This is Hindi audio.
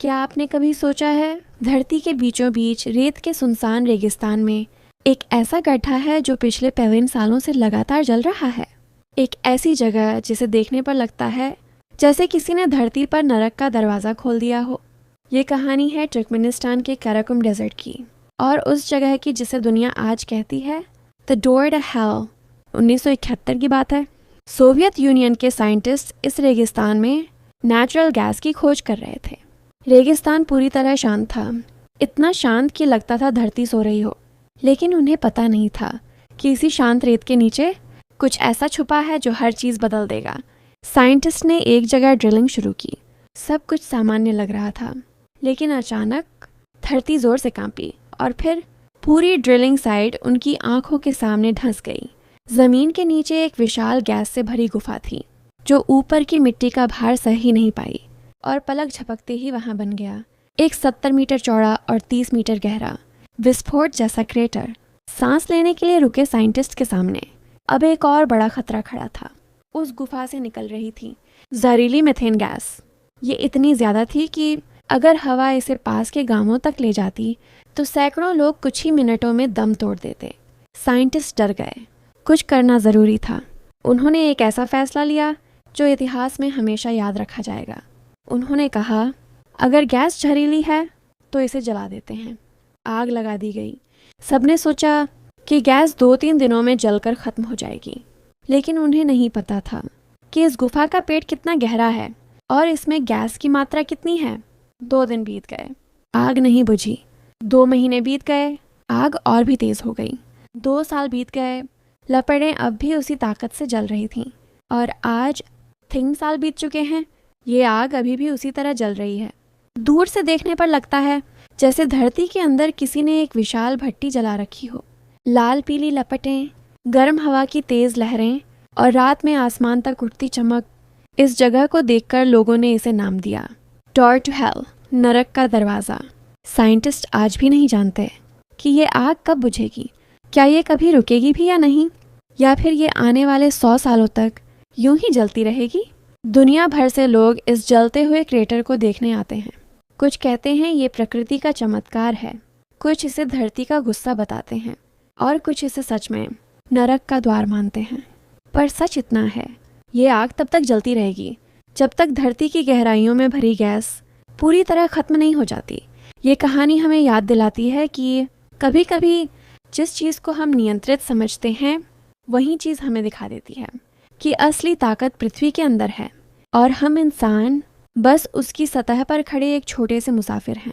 क्या आपने कभी सोचा है, धरती के बीचों बीच रेत के सुनसान रेगिस्तान में एक ऐसा गड्ढा है जो पिछले 53 सालों से लगातार जल रहा है। एक ऐसी जगह जिसे देखने पर लगता है जैसे किसी ने धरती पर नरक का दरवाज़ा खोल दिया हो। ये कहानी है तुर्कमेनिस्तान के काराकुम डेजर्ट की और उस जगह की जिसे दुनिया आज कहती है द डोर टू हेल। 1971 की बात है। सोवियत यूनियन के साइंटिस्ट इस रेगिस्तान में नेचुरल गैस की खोज कर रहे थे। रेगिस्तान पूरी तरह शांत था, इतना शांत कि लगता था धरती सो रही हो। लेकिन उन्हें पता नहीं था कि इसी शांत रेत के नीचे कुछ ऐसा छुपा है जो हर चीज़ बदल देगा। साइंटिस्ट ने एक जगह ड्रिलिंग शुरू की। सब कुछ सामान्य लग रहा था, लेकिन अचानक धरती जोर से कांपी और फिर पूरी ड्रिलिंग साइट उनकी आंखों के सामने धंस गई। जमीन के नीचे एक विशाल गैस से भरी गुफा थी जो ऊपर की मिट्टी का भार सह ही नहीं पाई और पलक झपकते ही वहां बन गया एक 70 मीटर चौड़ा और 30 मीटर गहरा विस्फोट जैसा क्रेटर। सांस लेने के लिए रुके साइंटिस्ट के सामने अब एक और बड़ा खतरा खड़ा था। उस गुफा से निकल रही थी जहरीली मीथेन गैस। ये इतनी ज्यादा थी कि अगर हवा इसे पास के गांवों तक ले जाती तो सैकड़ों लोग कुछ ही मिनटों में दम तोड़ देते। साइंटिस्ट डर गए। कुछ करना जरूरी था। उन्होंने एक ऐसा फैसला लिया जो इतिहास में हमेशा याद रखा जाएगा। उन्होंने कहा, अगर गैस जहरीली है तो इसे जला देते हैं। आग लगा दी गई। सबने सोचा कि गैस 2-3 दिनों में जलकर खत्म हो जाएगी, लेकिन उन्हें नहीं पता था कि इस गुफा का पेट कितना गहरा है और इसमें गैस की मात्रा कितनी है। 2 दिन बीत गए, आग नहीं बुझी। 2 महीने बीत गए, आग और भी तेज हो गई। 2 साल बीत गए, लपटें अब भी उसी ताकत से जल रही थीं। और आज 3 साल बीत चुके हैं, ये आग अभी भी उसी तरह जल रही है। दूर से देखने पर लगता है जैसे धरती के अंदर किसी ने एक विशाल भट्टी जला रखी हो। लाल पीली लपटें, गर्म हवा की तेज लहरें और रात में आसमान तक उठती चमक। इस जगह को देखकर लोगों ने इसे नाम दिया डोर टू हेल, नरक का दरवाज़ा। साइंटिस्ट आज भी नहीं जानते कि ये आग कब बुझेगी, क्या ये कभी रुकेगी भी या नहीं, या फिर ये आने वाले 100 सालों तक यूं ही जलती रहेगी। दुनिया भर से लोग इस जलते हुए क्रेटर को देखने आते हैं। कुछ कहते हैं ये प्रकृति का चमत्कार है, कुछ इसे धरती का गुस्सा बताते हैं और कुछ इसे सच में नरक का द्वार मानते हैं। पर सच इतना है, ये आग तब तक जलती रहेगी जब तक धरती की गहराइयों में भरी गैस पूरी तरह खत्म नहीं हो जाती। ये कहानी हमें याद दिलाती है कि कभी कभी जिस चीज़ को हम नियंत्रित समझते हैं वही चीज़ हमें दिखा देती है कि असली ताकत पृथ्वी के अंदर है और हम इंसान बस उसकी सतह पर खड़े एक छोटे से मुसाफिर हैं।